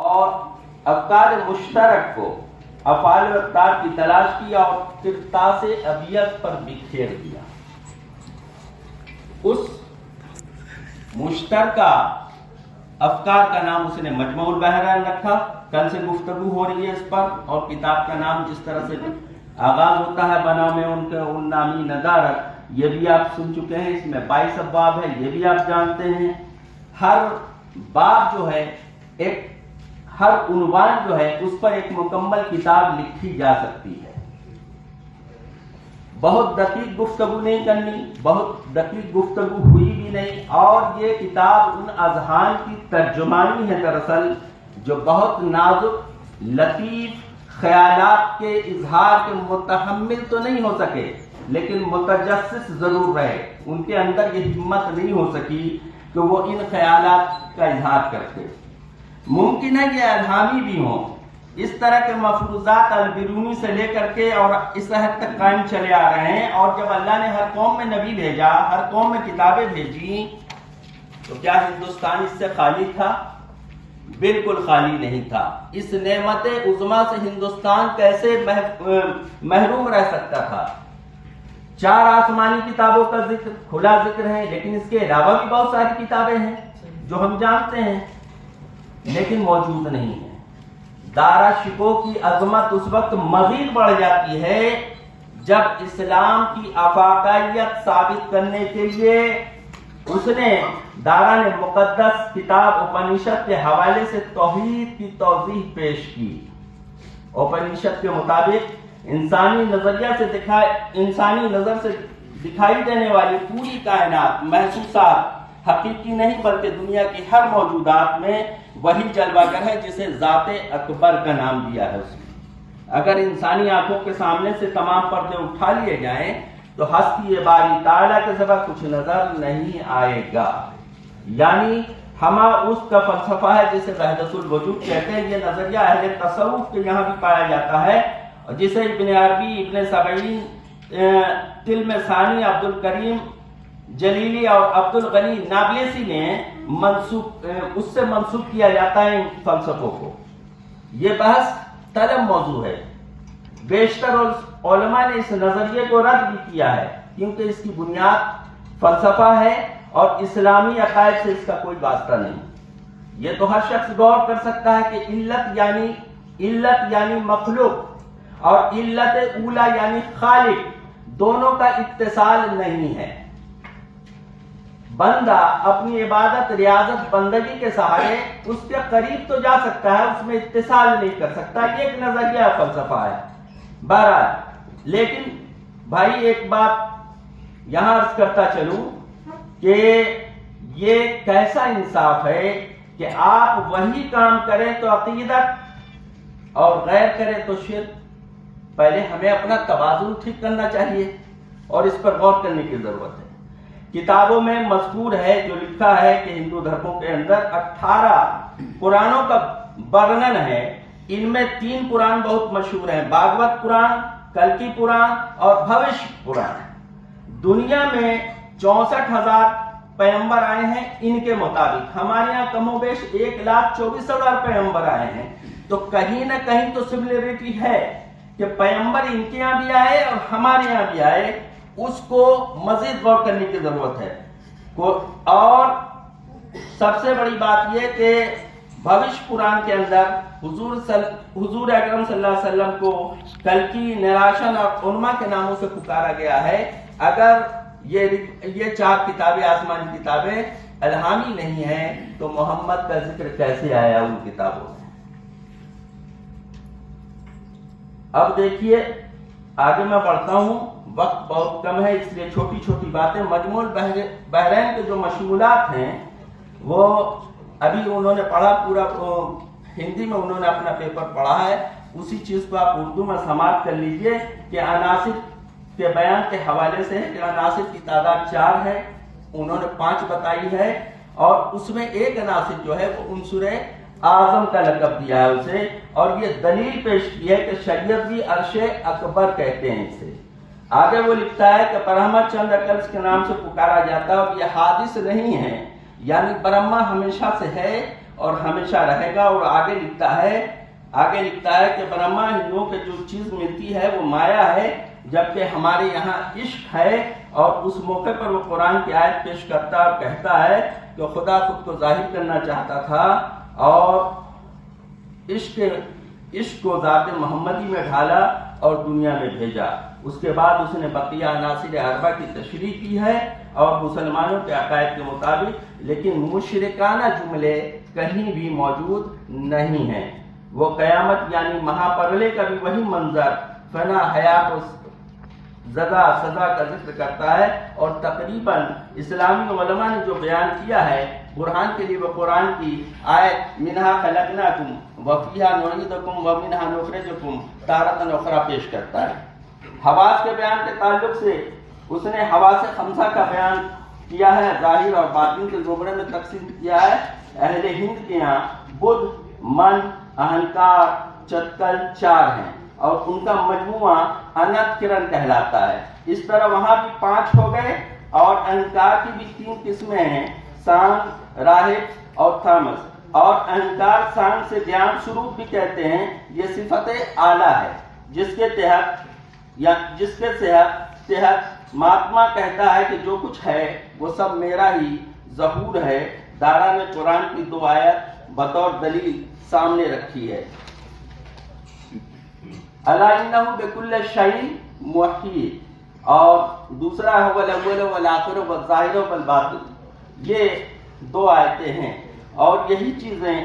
اور افکار مشترک کو افعال و اقدار کی تلاش کی اور کرتاس ابیت پر بکھیر دیا. اس مشترکہ افکار کا نام اس نے مجموع البحرین رکھا. کل سے گفتگو ہو رہی ہے اس پر، اور کتاب کا نام جس طرح سے آغاز ہوتا ہے بنا میں ان کے ان نامی ندارت، یہ بھی آپ سن چکے ہیں. اس میں 22 ابواب ہے، یہ بھی آپ جانتے ہیں. ہر باب جو ہے ایک، ہر عنوان جو ہے اس پر ایک مکمل کتاب لکھی جا سکتی ہے. بہت دقیق گفتگو نہیں کرنی، بہت دقیق گفتگو ہوئی بھی نہیں، اور یہ کتاب ان اذہان کی ترجمانی ہے دراصل جو بہت نازک لطیف خیالات کے اظہار کے متحمل تو نہیں ہو سکے، لیکن متجسس ضرور رہے. ان کے اندر یہ ہمت نہیں ہو سکی کہ وہ ان خیالات کا اظہار کرتے. ممکن ہے یہ الہامی بھی ہوں. اس طرح کے مفروضات البرونی سے لے کر کے اور اس حد تک قائم چلے آ رہے ہیں. اور جب اللہ نے ہر قوم میں نبی بھیجا، ہر قوم میں کتابیں بھیجی، تو کیا ہندوستان اس سے خالی تھا؟ بالکل خالی نہیں تھا. اس نعمت عظمیٰ سے ہندوستان کیسے محروم رہ سکتا تھا؟ 4 آسمانی کتابوں کا ذکر، کھلا ذکر ہے، لیکن اس کے علاوہ بھی بہت ساری کتابیں ہیں جو ہم جانتے ہیں لیکن موجود نہیں ہیں. دارا شکو کی عظمت اس وقت مزید بڑھ جاتی ہے جب اسلام کی افاقیت ثابت کرنے کے لیے اس نے دارا نے مقدس کتاب اپنیشد کے حوالے سے توحید کی توضیح پیش کی. اپنیشد کے مطابق انسانی نظر سے دکھائی دینے والی پوری کائنات، محسوسات حقیقی نہیں بلکہ دنیا کی ہر موجودات میں وہی جلوہ گر ہے جسے ذات اکبر کا نام دیا ہے. اس نے اگر انسانی آنکھوں کے سامنے سے تمام پردے اٹھا لیے جائیں تو ہستی باری تعالیٰ کے سوا کچھ نظر نہیں آئے گا. یعنی ہما اس کا فلسفہ ہے جسے وحدت الوجود کہتے ہیں. یہ نظریہ اہل تصوف کے یہاں بھی پایا جاتا ہے، اور جسے ابن عربی، ابن سبعین، تلم ثانی، عبد الکریم جلیلی اور عبد الغنی نابلسی نے اس سے منسوب کیا جاتا ہے ان فلسفوں کو. یہ بحث طلب موضوع ہے. بیشتر علماء نے اس نظریے کو رد بھی کیا ہے کیونکہ اس کی بنیاد فلسفہ ہے اور اسلامی عقائد سے اس کا کوئی واسطہ نہیں. یہ تو ہر شخص غور کر سکتا ہے کہ علت یعنی مخلوق اور علت اولا یعنی خالق دونوں کا اتصال نہیں ہے. بندہ اپنی عبادت، ریاضت، بندگی کے سہارے اس کے قریب تو جا سکتا ہے، اس میں اتصال نہیں کر سکتا. یہ ایک نظریہ فلسفہ ہے. بہرحال لیکن بھائی ایک بات یہاں عرض کرتا چلوں کہ یہ کیسا انصاف ہے کہ آپ وہی کام کریں تو عقیدت اور غیر کریں تو شرک. پہلے ہمیں اپنا توازن ٹھیک کرنا چاہیے اور اس پر غور کرنے کی ضرورت ہے. کتابوں میں مذکور ہے، جو لکھا ہے کہ ہندو دھرموں کے اندر 18 پرانوں کا ورنن ہے. ان میں 3 پران بہت مشہور ہیں، بھاگوت پران، کلکی پران اور بھوش پران. دنیا میں 64,000 پیغمبر آئے ہیں ان کے مطابق. ہمارے یہاں کم و بیش 1,24,000 پیغمبر آئے ہیں. تو کہیں نہ کہیں تو سملیرٹی ہے کہ پیغمبر ان کے یہاں بھی آئے اور ہمارے یہاں بھی آئے. اس کو مزید غور کرنے کی ضرورت ہے. اور سب سے بڑی بات یہ کہ بھوش پران کے اندر حضور اکرم صلی اللہ علیہ وسلم کو کلکی، نراشن اور انما کے ناموں سے پکارا گیا ہے. اگر یہ 4 کتابیں، آسمانی کتابیں الہامی نہیں ہیں تو محمد کا ذکر کیسے آیا ان کتابوں میں؟ اب دیکھیے آگے میں بڑھتا ہوں، وقت بہت کم ہے اس لیے چھوٹی چھوٹی باتیں. مجموع البحرین کے جو مشمولات ہیں وہ ابھی انہوں نے پڑھا، پورا ہندی میں انہوں نے اپنا پیپر پڑھا ہے. اسی چیز کو آپ اردو میں سماعت کر لیجئے کہ عناصر کے بیان کے حوالے سے ہے کہ عناصر کی تعداد 4 ہے، انہوں نے 5 بتائی ہے، اور اس میں ایک عناصر جو ہے وہ عنصر اعظم کا لقب دیا ہے اسے، اور یہ دلیل پیش کی ہے کہ شریعت بھی عرش اکبر کہتے ہیں اسے. آگے وہ لکھتا ہے کہ برہما چند اکلس کے نام سے پکارا جاتا ہے اور یہ حادث نہیں ہے، یعنی برہما ہمیشہ سے ہے اور ہمیشہ رہے گا۔ اور آگے لکھتا ہے کہ برہما ہندوؤں کے جو چیز ملتی ہے وہ مایا ہے، جبکہ ہمارے یہاں عشق ہے۔ اور اس موقع پر وہ قرآن کی آیت پیش کرتا اور کہتا ہے کہ خدا خود کو ظاہر کرنا چاہتا تھا اور عشق کو ذات محمدی میں ڈھالا اور دنیا میں بھیجا۔ اس کے بعد اس نے بقیہ عناصر اربع کی تشریح کی ہے اور مسلمانوں کے عقائد کے مطابق، لیکن مشرکانہ جملے کہیں بھی موجود نہیں ہیں۔ وہ قیامت یعنی مہاپرلے کا بھی وہی منظر، فنا، حیات و سزا کا ذکر کرتا ہے، اور تقریباً اسلامی علماء نے جو بیان کیا ہے برہان کے لیے وہ قرآن کی آیت منہا خلقناکم وفیہا نعیدکم ومنہا نخرجکم تارۃ اخری پیش کرتا ہے۔ حواس کے بیان کے تعلق سے اس نے حواس خمسہ کا بیان کیا ہے، ظاہر اور باطن کے زمرے میں تقسیم کیا ہے۔ اہل ہند کے یہاں بدھ، من، اہنکار، چتکل 4 ہیں اور ان کا مجموعہ انت کرن کہلاتا ہے۔ اس طرح وہاں بھی 5 ہو گئے، اور اہنکار کی بھی 3 قسمیں ہیں، سانگ، راہب اور تھامس۔ اور اہنکار سانگ سے دھیان سوروپ بھی کہتے ہیں، یہ صفت اعلیٰ ہے جس کے تحت مہاتما کہتا ہے کہ جو کچھ ہے وہ سب میرا ہی ظہور ہے۔ دارا نے قرآن کی 2 آیت بطور دلیل سامنے رکھی ہے۔ الا انہ بکل شیء محیط، اور دوسرا ہے الاول والآخر والظاہر والباطن۔ یہ 2 آیتیں ہیں، اور یہی چیزیں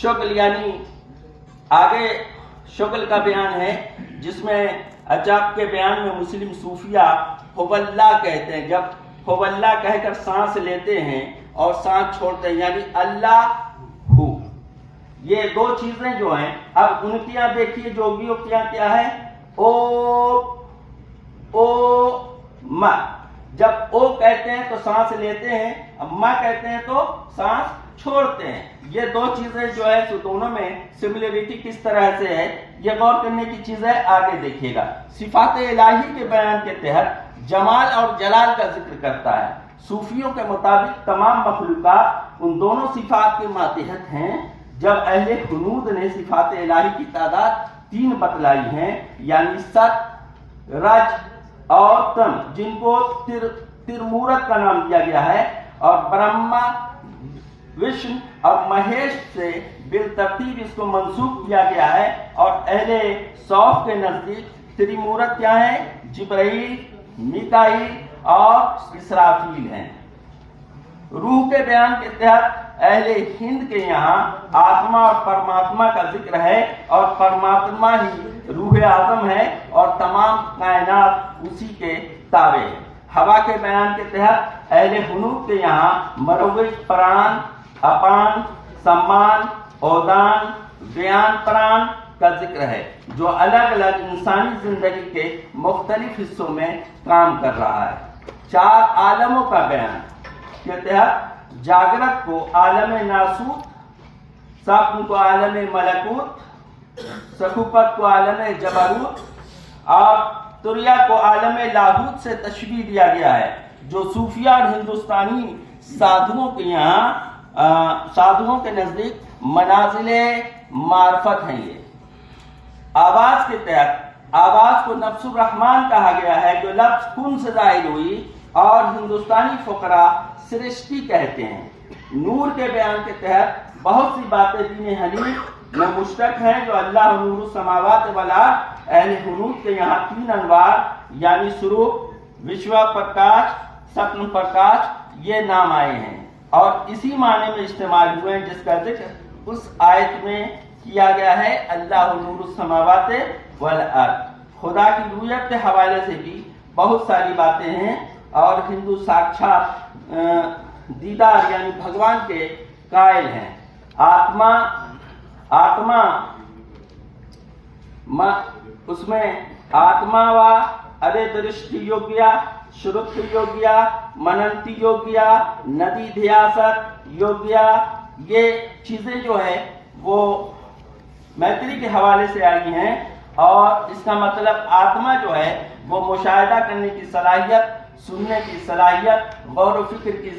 شغل یعنی آگے شغل کا بیان ہے، جس میں اجاب کے بیان میں مسلم صوفیہ اللہ کہتے ہیں، جب اللہ کہہ کر سانس لیتے ہیں اور سانس چھوڑتے ہیں یعنی اللہ ہو۔ یہ 2 چیزیں جو ہیں، اب ان کی یہاں دیکھیے جوگیوں کے یہاں کیا ہے، او ما، جب او کہتے ہیں تو سانس لیتے ہیں، ما کہتے ہیں تو سانس چھوڑتے ہیں۔ یہ 2 چیزیں جو ہے تو دونوں میں سملیرٹی کس طرح سے ہے، یہ غور کرنے کی چیز ہے، آگے دیکھیے گا۔ صفات الہی کے بیان کے تحت جمال اور جلال کا ذکر کرتا ہے۔ صوفیوں کے مطابق تمام مخلوقات ان دونوں صفات کے ماتحت ہیں۔ جب اہل حنود نے صفات الہی کی تعداد 3 بتلائی ہیں، یعنی ست، رج اور تم، جن کو ترمورت کا نام دیا گیا ہے، اور برہما، وشن اور مہیش سے بالترتیب اس کو منسوب کیا گیا ہے، اور اہل صوف کے نزدیک تریمورت کیا ہے، جبرائیل، میکائیل اور اسرافیل ہیں۔ روح کے بیان کے تحت اہل ہند کے یہاں آتما اور پرماتما کا ذکر ہے، اور پرماتما ہی روح اعظم ہے اور تمام کائنات اسی کے تابع ہے۔ ہوا کے بیان کے تحت اہل حنوف کے یہاں مروج، پران، اپان، سمان، اودان، ویان پران کا ذکر ہے، جو الگ الگ انسانی زندگی کے مختلف حصوں میں کام کر رہا ہے۔ 4 عالموں کا بیان کے تحت جاگرت کو عالم ناسوت، سپن کو عالم ملکوت، سکوپت کو عالم جبروت اور تریا کو عالم لاہوت سے تشبیہ دیا گیا ہے، جو صوفیہ اور ہندوستانی سادھوؤں کے نزدیک منازل معرفت ہیں۔ یہ آواز کے تحت آواز کو نفس الرحمن کہا گیا ہے، جو لفظ کن سے ظاہر ہوئی، اور ہندوستانی فقراء سرشٹی کہتے ہیں۔ نور کے بیان کے تحت بہت سی باتیں دین حنیف میں مشترک ہیں، جو اللہ نور السماوات والارض۔ اہل حنوف کے یہاں 3 انوار یعنی سروپ، وشوا پرکاش، سپن پرکاش، یہ نام آئے ہیں اور اسی معنی میں استعمال ہوئے ہیں، جس کا ذکر اس آیت میں کیا گیا ہے، اللہ نور السماوات والارض۔ خدا کی رویت کے حوالے سے بھی بہت ساری باتیں ہیں، اور ہندو ساکشات دیدار یعنی بھگوان کے قائل ہیں۔ آتما اس میں آتما و ارے درشتی یوگیا، شروتی یوگیا، مننتی یوگیا، ندی دھیاست یوگیا، یہ چیزیں جو ہے وہ میتری کے حوالے سے آئی ہیں، اور اس کا مطلب آتما جو ہے وہ مشاہدہ کرنے کی صلاحیت، سننے کی صلاحیت، غور و فکر کی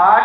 8,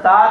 7,